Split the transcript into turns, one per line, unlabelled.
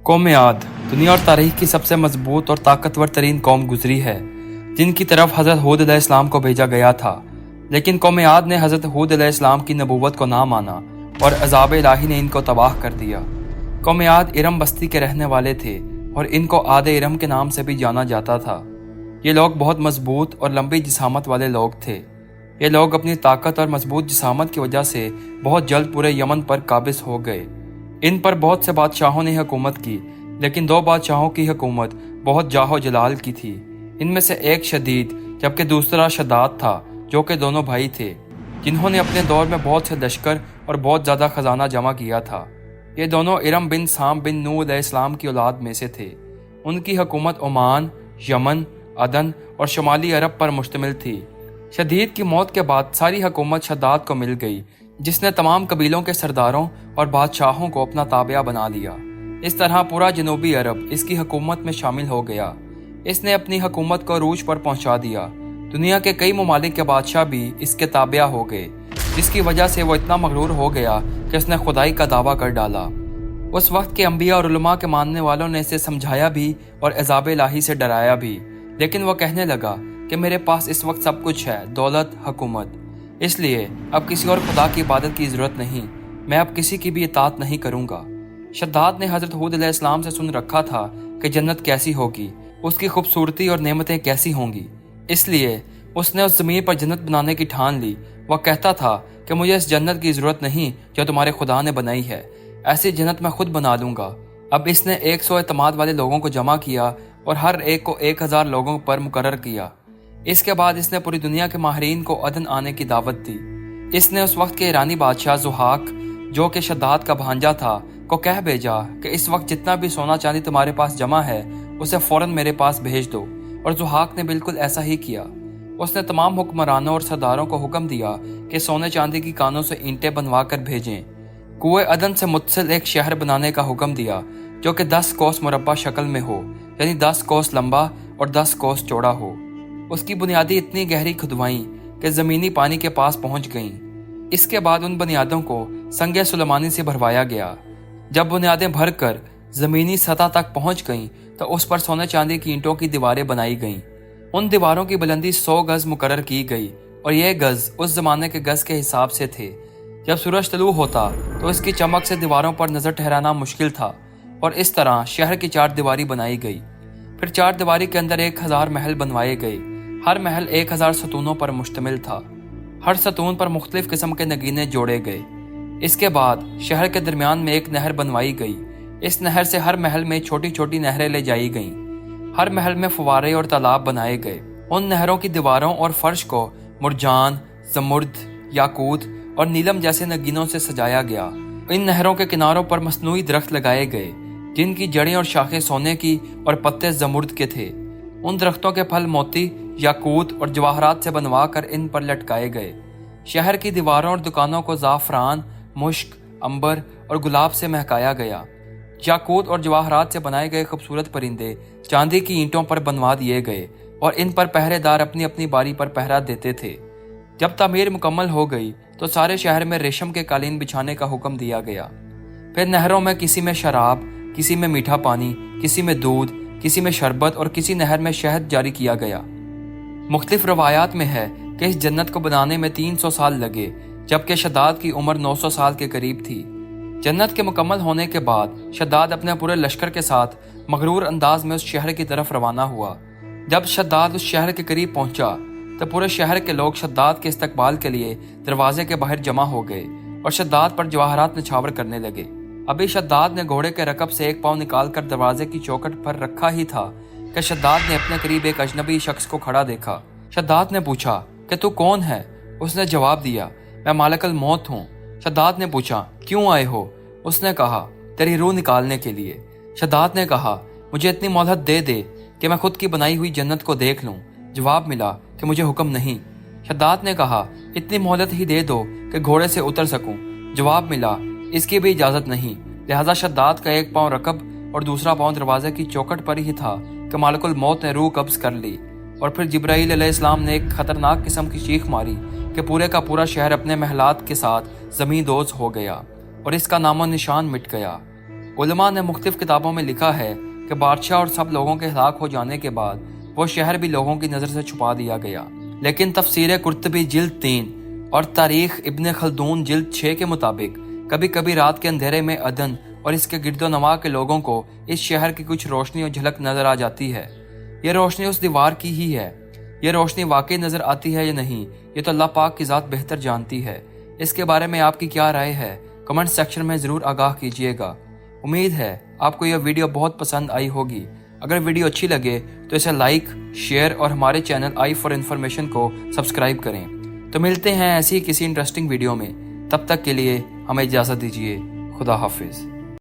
कौम आद दुनिया और तारीख की सबसे मजबूत और ताकतवर तरीन कौम गुजरी है, जिनकी तरफ हज़रत हूद अलैहिस्सलाम को भेजा गया था। लेकिन कौम आद ने हज़रत हूद अलैहिस्सलाम की नबूवत को ना माना और अज़ाब इलाही ने इनको तबाह कर दिया। कौम आद इरम बस्ती के रहने वाले थे और इनको आद इरम के नाम से भी जाना जाता था। ये लोग बहुत मजबूत और लंबी जिसामत वाले लोग थे। ये लोग अपनी ताकत और मजबूत जिसामत की वजह से बहुत जल्द पूरे यमन पर काबिज हो गए। इन पर बहुत से बादशाहों ने हुकूमत की, लेकिन दो बादशाहों की हुकूमत बहुत जाहो जलाल की थी। इनमें से एक शदीद जबकि दूसरा शद्दाद था, जो कि दोनों भाई थे, जिन्होंने अपने दौर में बहुत से लश्कर और बहुत ज़्यादा खजाना जमा किया था। ये दोनों इरम बिन साम बिन नूह अलैहिस्सलाम की औलाद में से थे। उनकी हुकूमत ओमान, यमन, अदन और शुमाली अरब पर मुश्तमिल थी। शदीद की मौत के बाद सारी हुकूमत शद्दाद को मिल गई, जिसने तमाम कबीलों के सरदारों और बादशाहों को अपना ताबिया बना लिया। इस तरह पूरा जनूबी अरब इसकी हुकूमत में शामिल हो गया। इसने अपनी हुकूमत को अरूज पर पहुंचा दिया। दुनिया के कई ममालिक के बादशाह भी इसके ताबिया हो गए, जिसकी वजह से वो इतना मगरूर हो गया कि उसने खुदाई का दावा कर डाला। उस वक्त के अंबिया और उलमा के मानने वालों ने इसे समझाया भी और अज़ाब इलाही से डराया भी, लेकिन वह कहने लगा कि मेरे पास इस वक्त सब कुछ है, दौलत, हुकूमत, इसलिए अब किसी और खुदा की इबादत की ज़रूरत नहीं। मैं अब किसी की भी इताअत नहीं करूँगा। शद्दाद ने हज़रत हूद अलैहिस्सलाम से सुन रखा था कि जन्नत कैसी होगी, उसकी खूबसूरती और नेमतें कैसी होंगी, इसलिए उसने उस ज़मीन पर जन्नत बनाने की ठान ली। वह कहता था कि मुझे इस जन्नत की ज़रूरत नहीं जो तुम्हारे खुदा ने बनाई है, ऐसी जन्नत मैं खुद बना लूँगा। अब इसने 100 एतमाद वाले लोगों को जमा किया और हर एक को 1000 लोगों पर मुकर्रर किया। इसके बाद इसने पूरी दुनिया के माहिरीन को अदन आने की दावत दी। इसने उस वक्त के ईरानी बादशाह ज़ुहाक, जो कि शद्दाद का भांजा था, को कह भेजा कि इस वक्त जितना भी सोना चांदी तुम्हारे पास जमा है उसे फौरन मेरे पास भेज दो। और ज़ुहाक ने बिल्कुल ऐसा ही किया। उसने तमाम हुक्मरानों और सरदारों को हुक्म दिया कि सोने चांदी की कानों से ईंटें बनवा कर भेजें। कुएं अदन से मुत्सिल एक शहर बनाने का हुक्म दिया, जो कि 10 कोस मुरब्बा शक्ल में हो, यानी 10 कोस लंबा और 10 कोस चौड़ा हो। उसकी बुनियादी इतनी गहरी खुदवाई कि ज़मीनी पानी के पास पहुंच गईं। इसके बाद उन बुनियादों को संगे सुलेमानी से भरवाया गया। जब बुनियादें भरकर ज़मीनी सतह तक पहुंच गईं तो उस पर सोने चांदी की ईंटों की दीवारें बनाई गईं। उन दीवारों की बुलंदी 100 गज मुकर्रर की गई और यह गज उस जमाने के गज के हिसाब से थे। जब सूरज तलू होता तो इसकी चमक से दीवारों पर नजर ठहराना मुश्किल था और इस तरह शहर की 4 दीवारी बनाई गई। फिर 4 दीवारी के अंदर 1000 महल बनवाए गए। हर महल 1000 सतूनों पर मुश्तमिल था। हर सतून पर मुख्तलिफ किस्म के नगीने जोड़े गए। इसके बाद शहर के दरमियान में एक नहर बनवाई गई। इस नहर से हर महल में छोटी छोटी नहरें ले जाई गईं। हर महल में फुवारे और तालाब बनाए गए। उन नहरों की दीवारों और फर्श को मुरजान, जमुर्द, याकूत और नीलम जैसे नगीनों से सजाया गया। इन नहरों के किनारों पर मसनूई दरख्त लगाए गए, जिनकी जड़ें और शाखें सोने की और पत्ते जमुर्द के थे। उन दरख्तों के फल मोती, याकूत और जवाहरात से बनवा कर इन पर लटकाए गए। शहर की दीवारों और दुकानों को ज़ाफ़रान, मुश्क, अंबर और गुलाब से महकाया गया। याकूत और जवाहरात से बनाए गए खूबसूरत परिंदे चांदी की ईंटों पर बनवा दिए गए और इन पर पहरेदार अपनी अपनी बारी पर पहरा देते थे। जब तामीर मुकम्मल हो गई तो सारे शहर में रेशम के कालीन बिछाने का हुक्म दिया गया। फिर नहरों में किसी में शराब, किसी में मीठा पानी, किसी में दूध, किसी में शरबत और किसी नहर में शहद जारी किया गया। मुख्तलिफ रवायात में है कि इस जन्नत को बनाने में 300 साल लगे, जबकि शद्दाद की उम्र 900 साल के करीब थी। जन्नत के मुकम्मल होने के बाद शद्दाद अपने पूरे लश्कर के साथ मगरूर अंदाज में उस शहर की तरफ रवाना हुआ। जब शद्दाद उस शहर के करीब पहुंचा तो पूरे शहर के लोग शद्दाद के इस्तकबाल के लिए दरवाजे के बाहर जमा हो गए और शद्दाद पर जवाहरात निछावर करने लगे। अभी शद्दाद ने घोड़े के रकब से एक पाँव निकालकर दरवाजे की चौखट पर रखा ही था कि शद्दाद ने अपने करीब एक अजनबी शख्स को खड़ा देखा। शद्दाद ने पूछा कि तू कौन है? उसने जवाब दिया, मैं मालिकुल मौत हूँ। शद्दाद ने पूछा, क्यों आए हो? उसने कहा, तेरी रूह निकालने के लिए। शद्दाद ने कहा, मुझे इतनी मोहलत दे दे कि मैं खुद की बनाई हुई जन्नत को देख लूँ। जवाब मिला कि मुझे हुक्म नहीं। शद्दाद ने कहा, इतनी मोहलत ही दे दो कि घोड़े से उतर सकूं। जवाब मिला, इसकी भी इजाज़त नहीं। लिहाजा शद्दाद का एक पाँव रकब और दूसरा पाँव दरवाजे की चौखट पर ही था कि मालिकुल मौत ने रूह कब्ज कर ली। और फिर जिब्राईल अलैहिस्सलाम ने एक खतरनाक किस्म की चीख मारी कि पूरे का पूरा शहर अपने महलात के साथ ज़मींदोज़ हो गया और इसका नामो निशान मिट गया। उलमा ने मुख्तलिफ किताबों में लिखा है कि बादशाह और सब लोगों के हलाक हो जाने के बाद वो शहर भी लोगों की नज़र से छुपा दिया गया। लेकिन तफसीर कुर्तबी जिल्द 3 और तारीख इब्न खलदून जिल्द 6 के मुताबिक कभी कभी रात के अंधेरे में अदन और इसके गिरदोनवा के लोगों को इस शहर की कुछ रोशनी और झलक नजर आ जाती है। ये रोशनी उस दीवार की ही है। ये रोशनी वाकई नजर आती है या नहीं, ये तो अल्लाह पाक की ज़ात बेहतर जानती है। इसके बारे में आपकी क्या राय है, कमेंट सेक्शन में ज़रूर आगाह कीजिएगा। उम्मीद है आपको यह वीडियो बहुत पसंद आई होगी। अगर वीडियो अच्छी लगे तो इसे लाइक, शेयर और हमारे चैनल आई फॉर इन्फॉर्मेशन को सब्सक्राइब करें। तो मिलते हैं ऐसी किसी इंटरेस्टिंग वीडियो में, तब तक के लिए हमें इजाज़त दीजिए। खुदा हाफिज़।